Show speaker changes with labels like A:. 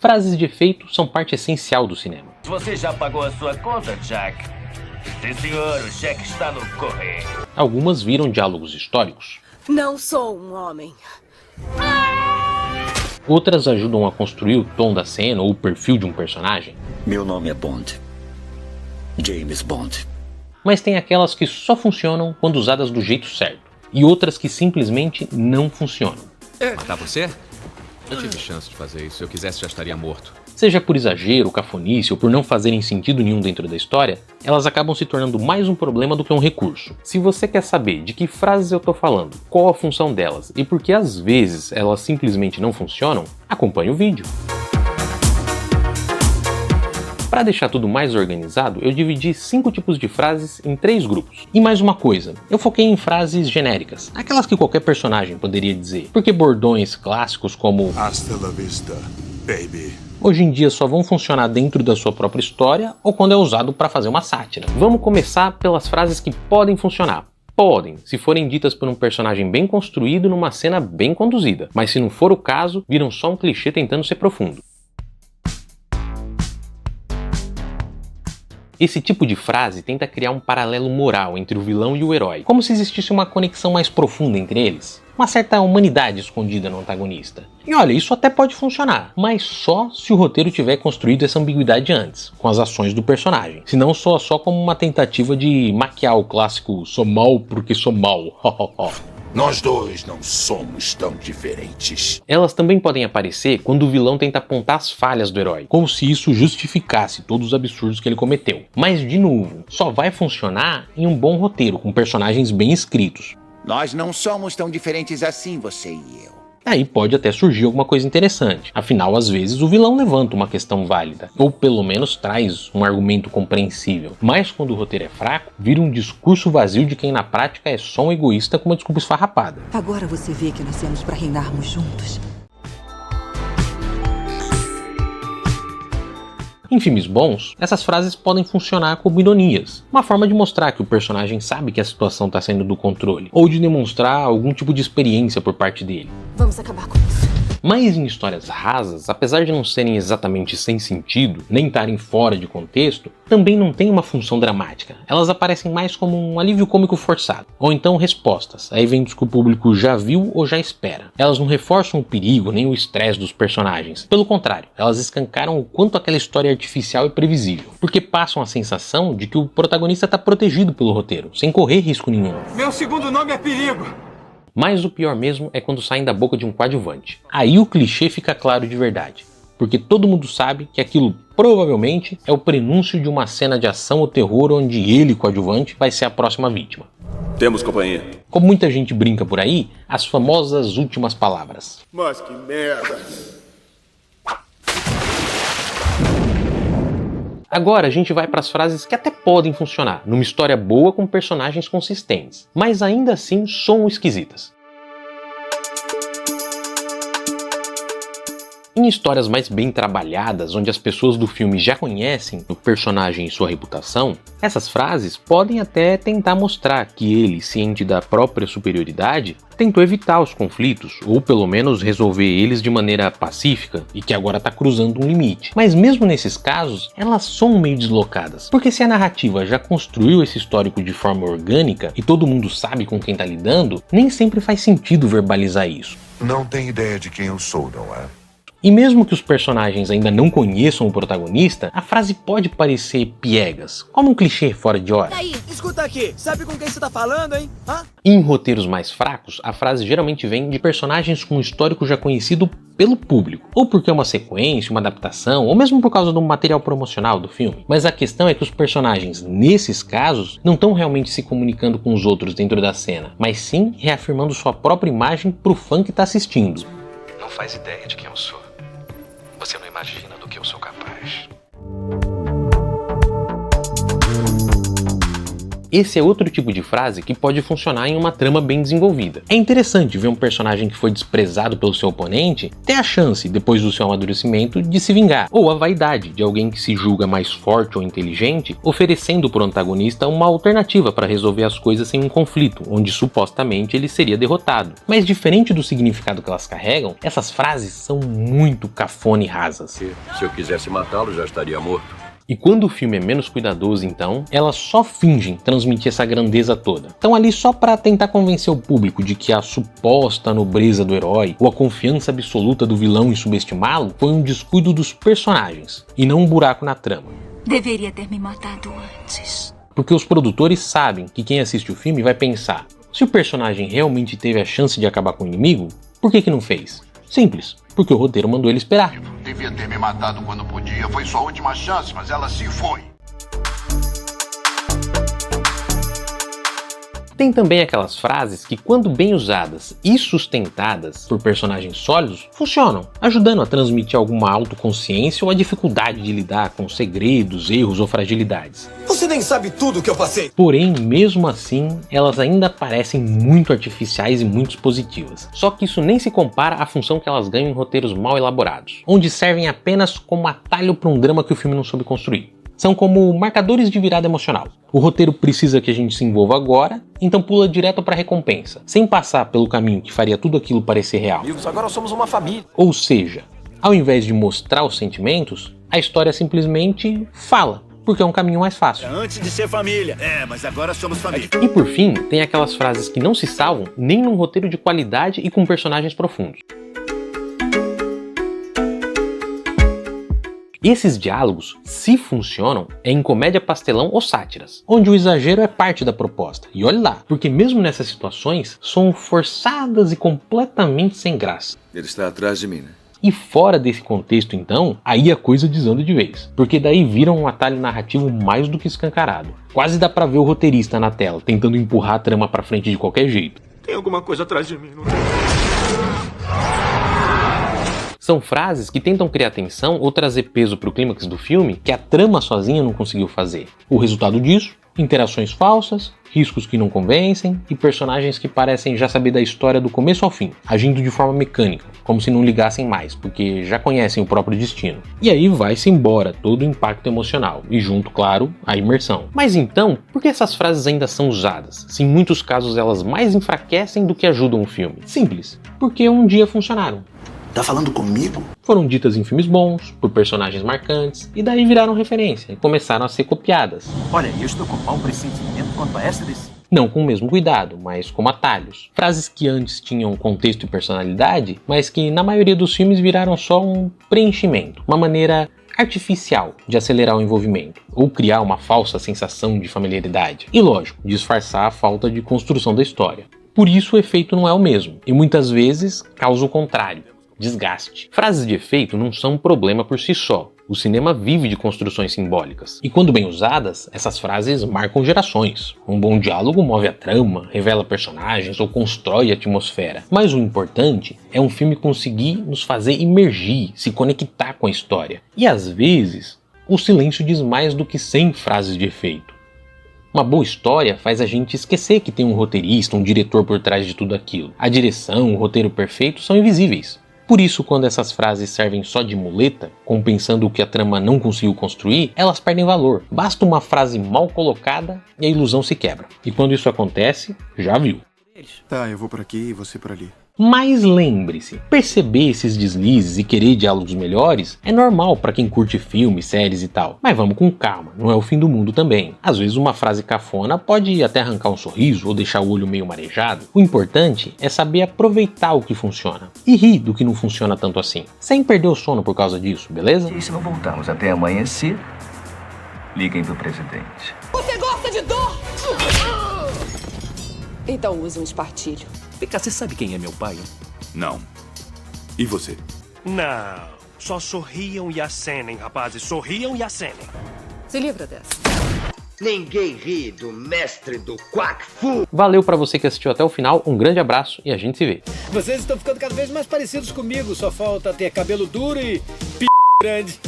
A: Frases de efeito são parte essencial do cinema.
B: Você já pagou a sua conta, Jack? Sim, senhor, o cheque está no correio.
A: Algumas viram diálogos históricos.
C: Não sou um homem.
A: Outras ajudam a construir o tom da cena ou o perfil de um personagem.
D: Meu nome é Bond. James Bond.
A: Mas tem aquelas que só funcionam quando usadas do jeito certo. E outras que simplesmente não funcionam.
E: Matar você? Eu tive chance de fazer isso. Se eu quisesse, já estaria morto.
A: Seja por exagero, cafonice ou por não fazerem sentido nenhum dentro da história, elas acabam se tornando mais um problema do que um recurso. Se você quer saber de que frases eu tô falando, qual a função delas e por que às vezes elas simplesmente não funcionam, acompanhe o vídeo. Para deixar tudo mais organizado, eu dividi 5 tipos de frases em 3 grupos. E mais uma coisa, eu foquei em frases genéricas, aquelas que qualquer personagem poderia dizer, porque bordões clássicos como
F: Hasta la vista, baby.
A: Hoje em dia só vão funcionar dentro da sua própria história ou quando é usado para fazer uma sátira. Vamos começar pelas frases que podem funcionar. Podem, se forem ditas por um personagem bem construído numa cena bem conduzida, mas se não for o caso, viram só um clichê tentando ser profundo. Esse tipo de frase tenta criar um paralelo moral entre o vilão e o herói, como se existisse uma conexão mais profunda entre eles. Uma certa humanidade escondida no antagonista. E olha, isso até pode funcionar, mas só se o roteiro tiver construído essa ambiguidade antes, com as ações do personagem. Senão soa só como uma tentativa de maquiar o clássico "sou mal porque sou mal".
F: Nós dois não somos tão diferentes.
A: Elas também podem aparecer quando o vilão tenta apontar as falhas do herói, como se isso justificasse todos os absurdos que ele cometeu. Mas, de novo, só vai funcionar em um bom roteiro, com personagens bem escritos.
G: Nós não somos tão diferentes assim, você e eu.
A: Aí pode até surgir alguma coisa interessante. Afinal, às vezes o vilão levanta uma questão válida, ou pelo menos traz um argumento compreensível. Mas quando o roteiro é fraco, vira um discurso vazio de quem na prática é só um egoísta com uma desculpa esfarrapada.
H: Agora você vê que nascemos para reinarmos juntos.
A: Em filmes bons, essas frases podem funcionar como ironias, uma forma de mostrar que o personagem sabe que a situação está saindo do controle, ou de demonstrar algum tipo de experiência por parte dele.
C: Vamos acabar com isso.
A: Mas em histórias rasas, apesar de não serem exatamente sem sentido, nem estarem fora de contexto, também não têm uma função dramática. Elas aparecem mais como um alívio cômico forçado, ou então respostas a eventos que o público já viu ou já espera. Elas não reforçam o perigo nem o estresse dos personagens. Pelo contrário, elas escancaram o quanto aquela história é artificial e previsível, porque passam a sensação de que o protagonista está protegido pelo roteiro, sem correr risco nenhum.
I: Meu segundo nome é Perigo!
A: Mas o pior mesmo é quando saem da boca de um coadjuvante. Aí o clichê fica claro de verdade, porque todo mundo sabe que aquilo provavelmente é o prenúncio de uma cena de ação ou terror onde ele, coadjuvante, vai ser a próxima vítima.
F: Temos companhia.
A: Como muita gente brinca por aí, as famosas últimas palavras.
F: Mas que merda.
A: Agora a gente vai para as frases que até podem funcionar, numa história boa com personagens consistentes, mas ainda assim soam esquisitas. Em histórias mais bem trabalhadas, onde as pessoas do filme já conhecem o personagem e sua reputação, essas frases podem até tentar mostrar que ele, ciente da própria superioridade, tentou evitar os conflitos, ou pelo menos resolver eles de maneira pacífica, e que agora está cruzando um limite. Mas mesmo nesses casos, elas são meio deslocadas, porque se a narrativa já construiu esse histórico de forma orgânica, e todo mundo sabe com quem está lidando, nem sempre faz sentido verbalizar isso.
F: Não tem ideia de quem eu sou, não é?
A: E mesmo que os personagens ainda não conheçam o protagonista, a frase pode parecer piegas, como um clichê fora de hora.
I: Escuta aqui, sabe com quem você tá falando, hein? Hã?
A: Em roteiros mais fracos, a frase geralmente vem de personagens com um histórico já conhecido pelo público, ou porque é uma sequência, uma adaptação, ou mesmo por causa do material promocional do filme. Mas a questão é que os personagens, nesses casos, não estão realmente se comunicando com os outros dentro da cena, mas sim reafirmando sua própria imagem pro fã que tá assistindo.
E: Não faz ideia de quem eu sou. Você não imagina do que eu sou capaz.
A: Esse é outro tipo de frase que pode funcionar em uma trama bem desenvolvida. É interessante ver um personagem que foi desprezado pelo seu oponente ter a chance, depois do seu amadurecimento, de se vingar, ou a vaidade de alguém que se julga mais forte ou inteligente, oferecendo para o antagonista uma alternativa para resolver as coisas sem um conflito, onde supostamente ele seria derrotado. Mas diferente do significado que elas carregam, essas frases são muito cafona e rasas.
D: Se eu quisesse matá-lo, já estaria morto.
A: E quando o filme é menos cuidadoso, então, elas só fingem transmitir essa grandeza toda. Estão ali só para tentar convencer o público de que a suposta nobreza do herói ou a confiança absoluta do vilão em subestimá-lo foi um descuido dos personagens e não um buraco na trama.
C: Deveria ter me matado antes.
A: Porque os produtores sabem que quem assiste o filme vai pensar: se o personagem realmente teve a chance de acabar com o inimigo, por que não fez? Simples, porque o roteiro mandou ele esperar.
F: Devia ter me matado quando podia. Foi sua última chance, mas ela se foi.
A: Tem também aquelas frases que, quando bem usadas e sustentadas por personagens sólidos, funcionam, ajudando a transmitir alguma autoconsciência ou a dificuldade de lidar com segredos, erros ou fragilidades.
I: Você nem sabe tudo o que eu passei.
A: Porém, mesmo assim, elas ainda parecem muito artificiais e muito expositivas. Só que isso nem se compara à função que elas ganham em roteiros mal elaborados, onde servem apenas como atalho para um drama que o filme não soube construir. São como marcadores de virada emocional. O roteiro precisa que a gente se envolva agora, então pula direto para a recompensa, sem passar pelo caminho que faria tudo aquilo parecer real.
I: Amigos, agora somos uma família.
A: Ou seja, ao invés de mostrar os sentimentos, a história simplesmente fala, porque é um caminho mais fácil.
I: Antes de ser família.
F: Mas agora somos família.
A: E por fim, tem aquelas frases que não se salvam nem num roteiro de qualidade e com personagens profundos. Esses diálogos, se funcionam, é em comédia pastelão ou sátiras, onde o exagero é parte da proposta. E olha lá, porque mesmo nessas situações, são forçadas e completamente sem graça.
D: Ele está atrás de mim, né?
A: E fora desse contexto, então, aí a coisa desanda de vez, porque daí vira um atalho narrativo mais do que escancarado. Quase dá pra ver o roteirista na tela, tentando empurrar a trama pra frente de qualquer jeito.
I: Tem alguma coisa atrás de mim, não tem?
A: São frases que tentam criar tensão ou trazer peso pro clímax do filme que a trama sozinha não conseguiu fazer. O resultado disso? Interações falsas, riscos que não convencem e personagens que parecem já saber da história do começo ao fim, agindo de forma mecânica, como se não ligassem mais, porque já conhecem o próprio destino. E aí vai-se embora todo o impacto emocional, e junto, claro, a imersão. Mas então, por que essas frases ainda são usadas, se em muitos casos elas mais enfraquecem do que ajudam o filme? Simples, porque um dia funcionaram.
F: Tá falando comigo?
A: Foram ditas em filmes bons, por personagens marcantes, e daí viraram referência e começaram a ser copiadas.
I: Olha, eu estou com mau pressentimento quanto a essa decisão.
A: Não com o mesmo cuidado, mas como atalhos. Frases que antes tinham contexto e personalidade, mas que na maioria dos filmes viraram só um preenchimento, uma maneira artificial de acelerar o envolvimento, ou criar uma falsa sensação de familiaridade. E lógico, disfarçar a falta de construção da história. Por isso o efeito não é o mesmo, e muitas vezes causa o contrário. Desgaste. Frases de efeito não são um problema por si só. O cinema vive de construções simbólicas. E quando bem usadas, essas frases marcam gerações. Um bom diálogo move a trama, revela personagens ou constrói a atmosfera. Mas o importante é um filme conseguir nos fazer imergir, se conectar com a história. E às vezes, o silêncio diz mais do que 100 frases de efeito. Uma boa história faz a gente esquecer que tem um roteirista, um diretor por trás de tudo aquilo. A direção, o roteiro perfeito são invisíveis. Por isso, quando essas frases servem só de muleta, compensando o que a trama não conseguiu construir, elas perdem valor. Basta uma frase mal colocada e a ilusão se quebra. E quando isso acontece, já viu.
I: Tá, eu vou por aqui e você por ali.
A: Mas lembre-se, perceber esses deslizes e querer diálogos melhores é normal para quem curte filmes, séries e tal. Mas vamos com calma, não é o fim do mundo também. Às vezes uma frase cafona pode até arrancar um sorriso ou deixar o olho meio marejado. O importante é saber aproveitar o que funciona e rir do que não funciona tanto assim, sem perder o sono por causa disso, beleza?
B: E se não voltarmos até amanhecer, liguem pro presidente.
C: Você gosta de dor? Então use um espartilho.
E: Vem cá, você sabe quem é meu pai?
F: Não. E você?
J: Não. Só sorriam e acenem, rapazes. Sorriam e acenem.
C: Se livra dessa.
K: Ninguém ri do mestre do Quack Fu.
A: Valeu pra você que assistiu até o final, um grande abraço e a gente se vê.
I: Vocês estão ficando cada vez mais parecidos comigo. Só falta ter cabelo duro e p*** grande.